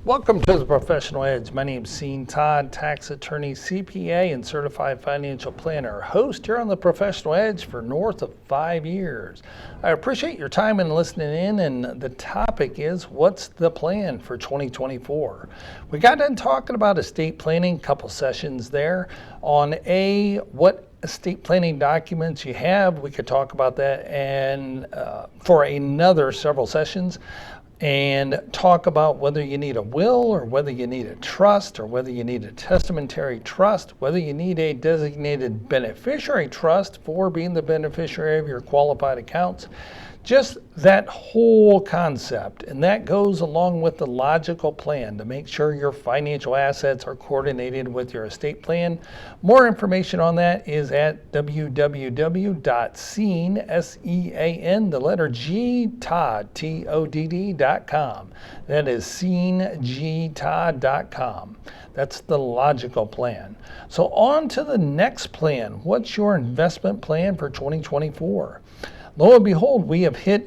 Welcome to the Professional Edge. My name is Todd, tax attorney, CPA, and certified financial planner. Host here on the Professional Edge for north of 5 years. I appreciate your time and listening in, and the topic is, what's the plan for 2024? We got done talking about estate planning, a couple sessions there on what estate planning documents you have. We could talk about that and for another several sessions, and talk about whether you need a will or whether you need a trust or whether you need a testamentary trust, whether you need a designated beneficiary trust for being the beneficiary of your qualified accounts. Just that whole concept, and that goes along with the logical plan to make sure your financial assets are coordinated with your estate plan. More information on that is at www.sean, S-E-A-N, the letter G, Todd, Todd.com. That is seangtodd.com. That's the logical plan. So on to the next plan. What's your investment plan for 2024? Lo and behold, we have hit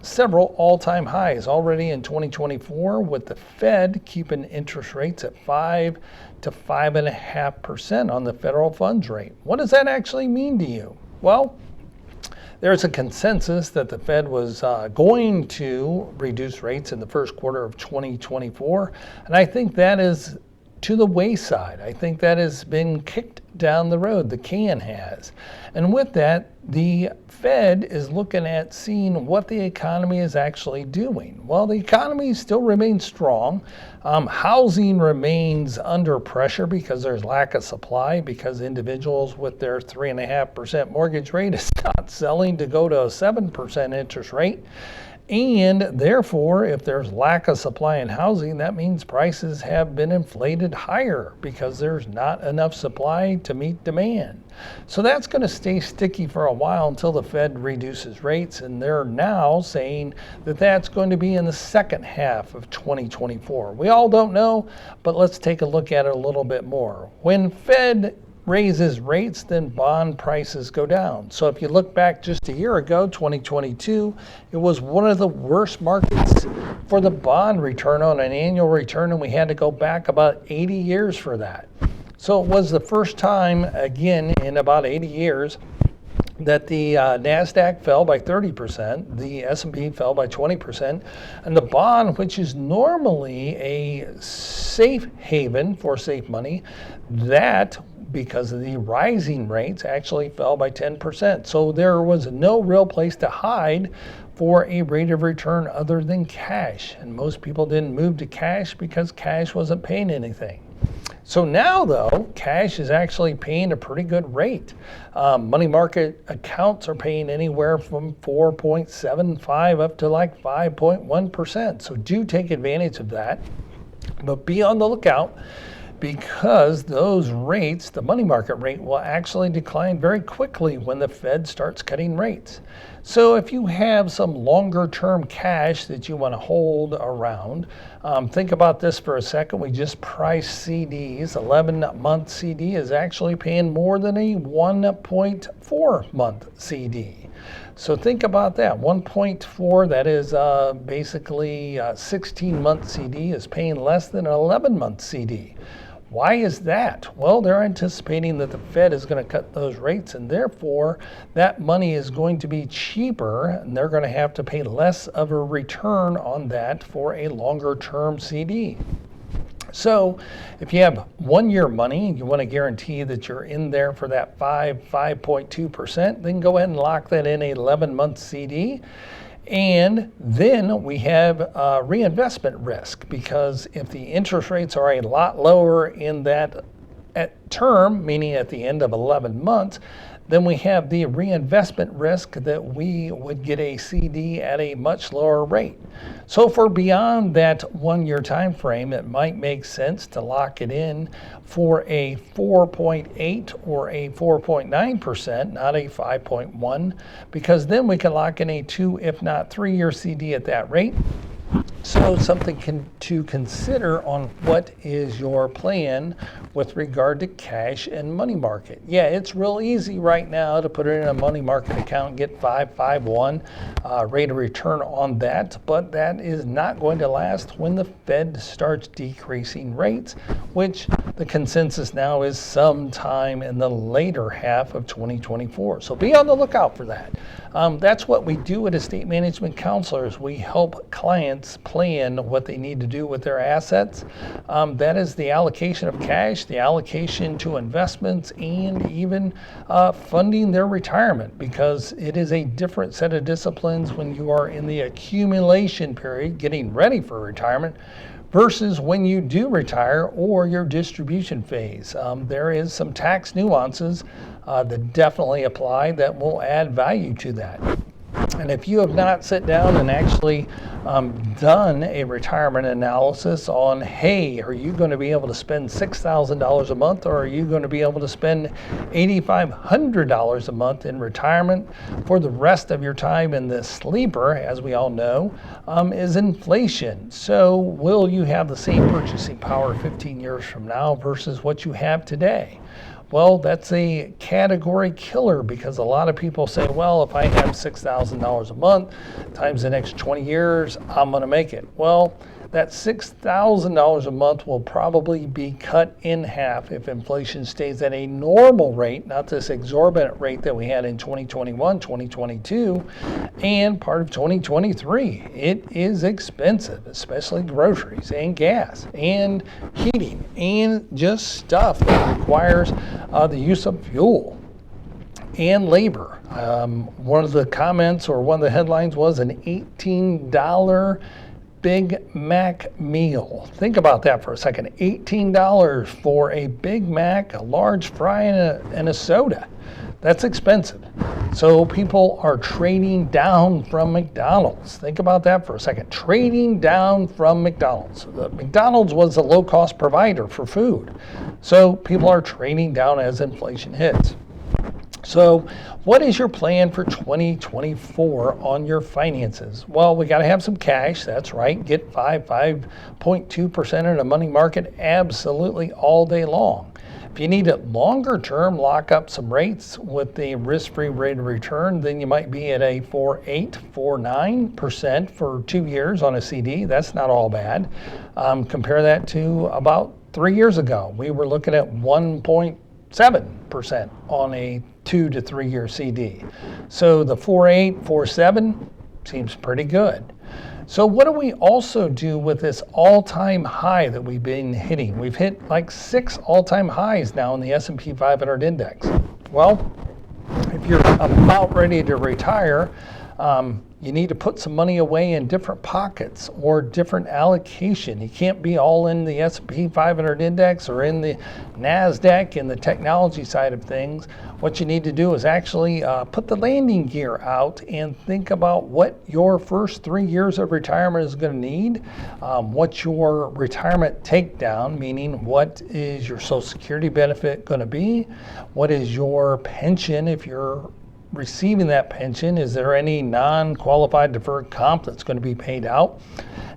several all-time highs already in 2024, with the Fed keeping interest rates at 5 to 5.5% on the federal funds rate. What does that actually mean to you? Well, there's a consensus that the Fed was going to reduce rates in the first quarter of 2024, and I think that is to the wayside. I think that has been kicked down the road. The can has. And with that, the Fed is looking at seeing what the economy is actually doing. Well, the economy still remains strong. Housing remains under pressure because there's lack of supply, because individuals with their 3.5% mortgage rate is not selling to go to a 7% interest rate. And therefore, if there's lack of supply in housing, that means prices have been inflated higher because there's not enough supply to meet demand. So that's going to stay sticky for a while until the Fed reduces rates, and they're now saying that that's going to be in the second half of 2024. We all don't know, but let's take a look at it a little bit more. When Fed raises rates, then bond prices go down. So if you look back just a year ago, 2022, it was one of the worst markets for the bond return on an annual return, and we had to go back about 80 years for that. So it was the first time, again, in about 80 years, that the NASDAQ fell by 30%, the S&P fell by 20%, and the bond, which is normally a safe haven for safe money, that, because of the rising rates, actually fell by 10%. So there was no real place to hide for a rate of return other than cash. And most people didn't move to cash because cash wasn't paying anything. So now, though, cash is actually paying a pretty good rate. Money market accounts are paying anywhere from 4.75 up to like 5.1%. So do take advantage of that. But be on the lookout, because those rates, the money market rate, will actually decline very quickly when the Fed starts cutting rates. So if you have some longer term cash that you want to hold around, think about this for a second. We just priced CDs. 11-month CD is actually paying more than a 1.4-month CD. So think about that. 1.4, that is basically a 16-month CD, is paying less than an 11-month CD. Why is that? Well, they're anticipating that the Fed is going to cut those rates, and therefore that money is going to be cheaper, and they're going to have to pay less of a return on that for a longer term CD. So if you have 1 year money and you want to guarantee that you're in there for that 5.2%, then go ahead and lock that in a 11-month CD. And then we have reinvestment risk, because if the interest rates are a lot lower in that term, meaning at the end of 11 months, then we have the reinvestment risk that we would get a CD at a much lower rate. So for beyond that 1 year time frame, it might make sense to lock it in for a 4.8 or a 4.9%, not a 5.1, because then we can lock in a 2, if not 3 year CD at that rate. So something to consider on what is your plan with regard to cash and money market. Yeah, it's real easy right now to put it in a money market account and get 5.51 rate of return on that, but that is not going to last when the Fed starts decreasing rates, which the consensus now is sometime in the later half of 2024. So be on the lookout for that. That's what we do at estate management counselors. We help clients plan what they need to do with their assets. That is the allocation of cash, the allocation to investments, and even funding their retirement, because it is a different set of disciplines when you are in the accumulation period, getting ready for retirement, versus when you do retire or your distribution phase. There is some tax nuances that definitely apply that will add value to that. And if you have not sat down and actually done a retirement analysis on, hey, are you going to be able to spend $6,000 a month, or are you going to be able to spend $8,500 a month in retirement for the rest of your time? In the sleeper, as we all know, is inflation. So will you have the same purchasing power 15 years from now versus what you have today? Well, that's a category killer, because a lot of people say, well, if I have $6,000 a month times the next 20 years, I'm going to make it. Well, that $6,000 a month will probably be cut in half if inflation stays at a normal rate, not this exorbitant rate that we had in 2021, 2022, and part of 2023. It is expensive, especially groceries and gas and heating and just stuff that requires the use of fuel and labor. One of the comments, or one of the headlines, was an $18 Big Mac meal. Think about that for a second. $18 for a Big Mac, a large fry, and a soda. That's expensive. So people are trading down from McDonald's. Think about that for a second. Trading down from McDonald's. McDonald's was a low-cost provider for food. So people are trading down as inflation hits. So what is your plan for 2024 on your finances? Well, we got to have some cash. That's right. Get 5.2% in a money market absolutely all day long. If you need it longer term, lock up some rates with the risk-free rate of return. Then you might be at a 4.8, 4.9% for 2 years on a CD. That's not all bad. Compare that to about 3 years ago. We were looking at 1.7% on a 2 to 3 year CD. So the 4.8, 4.7 seems pretty good. So what do we also do with this all-time high that we've been hitting? We've hit like 6 all-time highs now in the S&P 500 index. Well, if you're about ready to retire, you need to put some money away in different pockets or different allocation. You can't be all in the S&P 500 index or in the NASDAQ in the technology side of things. What you need to do is actually put the landing gear out and think about what your first 3 years of retirement is going to need, what's your retirement takedown, meaning what is your Social Security benefit going to be, what is your pension if you're receiving that pension, is there any non-qualified deferred comp that's going to be paid out,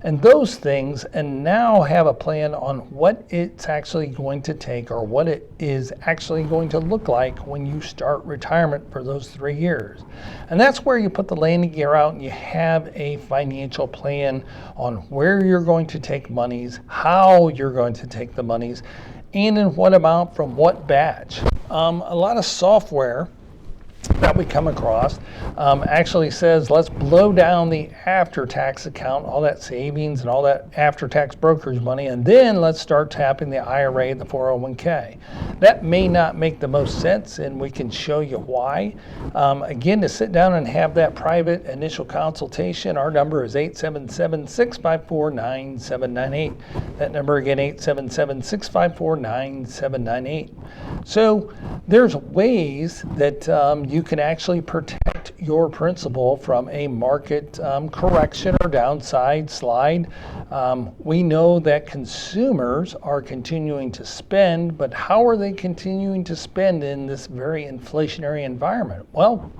and those things, and now have a plan on what it's actually going to take, or what it is actually going to look like when you start retirement for those 3 years. And that's where you put the landing gear out and you have a financial plan on where you're going to take monies, how you're going to take the monies, and in what amount from what batch. A lot of software that we come across actually says, let's blow down the after-tax account, all that savings and all that after-tax brokerage money, and then let's start tapping the IRA and the 401k. That may not make the most sense, and we can show you why. Again, to sit down and have that private initial consultation, our number is 877-654-9798. That number again, 877-654-9798. So there's ways that you can actually protect your principal from a market correction or downside slide. We know that consumers are continuing to spend, but how are they continuing to spend in this very inflationary environment? Well,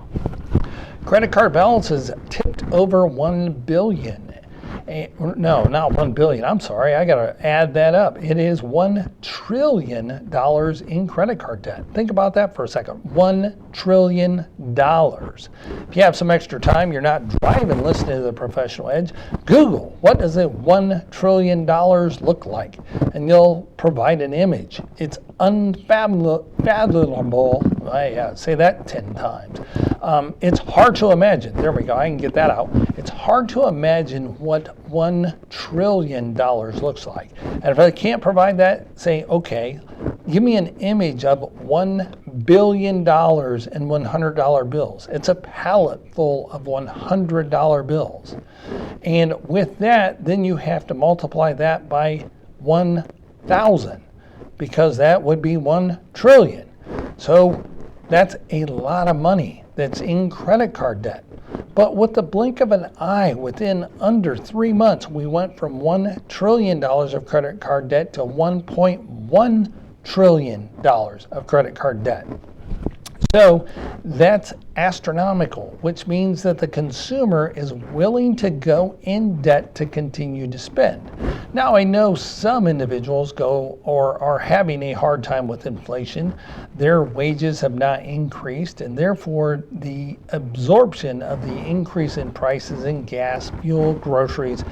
credit card balances tipped over $1 billion. No, not 1 billion. I'm sorry. I got to add that up. It is $1 trillion in credit card debt. Think about that for a second. $1 trillion. If you have some extra time, you're not driving listening to the Professional Edge, Google, what does a $1 trillion look like? And you'll provide an image. It's unfathomable. I say that 10 times. It's hard to imagine. There we go. I can get that out. It's hard to imagine what $1 trillion looks like. And if I can't provide that, say, okay, give me an image of $1 billion in $100 bills. It's a pallet full of $100 bills. And with that, then you have to multiply that by 1,000, because that would be 1 trillion. So that's a lot of money that's in credit card debt. But with the blink of an eye, within under 3 months, we went from $1 trillion of credit card debt to $1.1 trillion of credit card debt. So that's astronomical, which means that the consumer is willing to go in debt to continue to spend. Now, I know some individuals go or are having a hard time with inflation. Their wages have not increased, and therefore the absorption of the increase in prices in gas, fuel, groceries,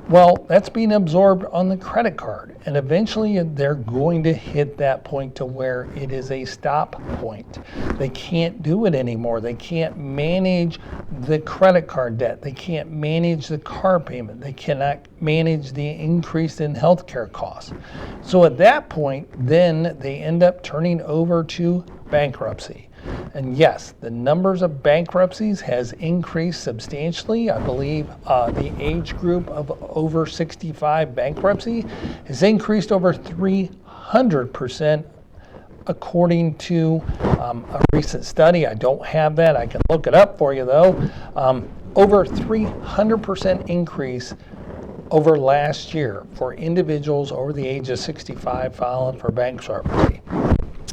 well, that's being absorbed on the credit card. And eventually they're going to hit that point to where it is a stop point. They can't do it anymore. They can't manage the credit card debt. They can't manage the car payment. They cannot manage the increase in healthcare costs. So at that point, then they end up turning over to bankruptcy. And yes, the numbers of bankruptcies has increased substantially. I believe the age group of over 65 bankruptcy has increased over 300%, according to a recent study. I don't have that. I can look it up for you, though. Over 300% increase over last year for individuals over the age of 65 filing for bankruptcy.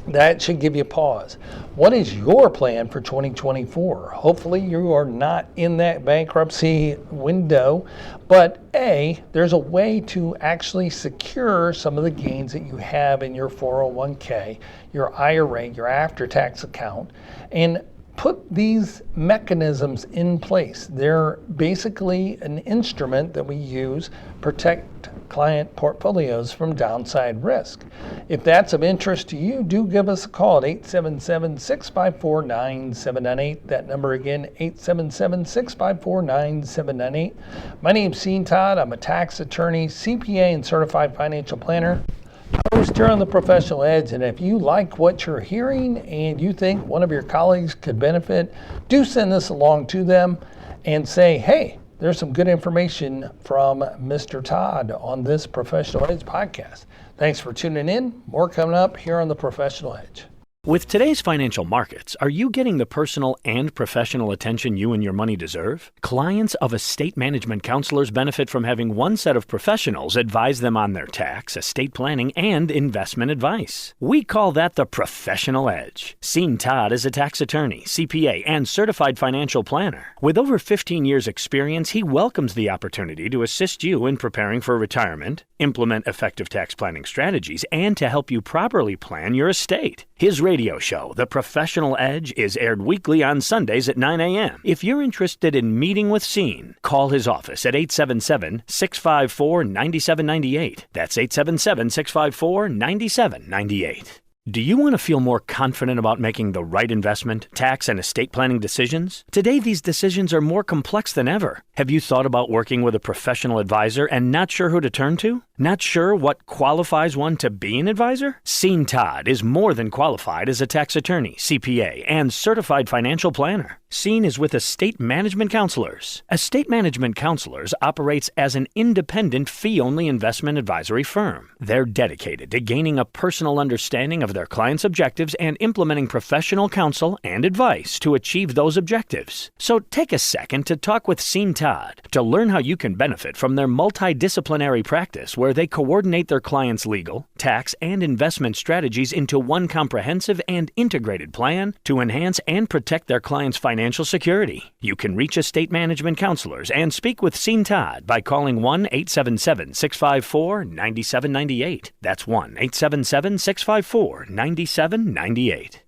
That should give you pause. What is your plan for 2024? Hopefully you are not in that bankruptcy window, but there's a way to actually secure some of the gains that you have in your 401k, your IRA, your after-tax account, and put these mechanisms in place. They're basically an instrument that we use to protect client portfolios from downside risk. If that's of interest to you, do give us a call at 877-654-9798. That number again, 877-654-9798. My name's Todd. I'm a tax attorney, CPA, and certified financial planner. Host here on the Professional Edge, and if you like what you're hearing and you think one of your colleagues could benefit, do send this along to them and say, hey, there's some good information from Mr. Todd on this Professional Edge podcast. Thanks for tuning in. More coming up here on the Professional Edge. With today's financial markets, are you getting the personal and professional attention you and your money deserve? Clients of estate management counselors benefit from having one set of professionals advise them on their tax, estate planning, and investment advice. We call that the Professional Edge. Todd is a tax attorney, CPA, and certified financial planner. With over 15 years' experience, he welcomes the opportunity to assist you in preparing for retirement, implement effective tax planning strategies, and to help you properly plan your estate. His radio show, The Professional Edge, is aired weekly on Sundays at 9 a.m. If you're interested in meeting with call his office at 877-654-9798. That's 877-654-9798. Do you want to feel more confident about making the right investment, tax, and estate planning decisions? Today, these decisions are more complex than ever. Have you thought about working with a professional advisor and not sure who to turn to? Not sure what qualifies one to be an advisor? Todd is more than qualified as a tax attorney, CPA, and certified financial planner. is with Estate Management Counselors. Estate Management Counselors operates as an independent fee-only investment advisory firm. They're dedicated to gaining a personal understanding of their clients' objectives and implementing professional counsel and advice to achieve those objectives. So take a second to talk with Todd to learn how you can benefit from their multidisciplinary practice, where where they coordinate their clients' legal, tax, and investment strategies into one comprehensive and integrated plan to enhance and protect their clients' financial security. You can reach estate management counselors and speak with Seen Todd by calling 1-877-654-9798. That's 1-877-654-9798.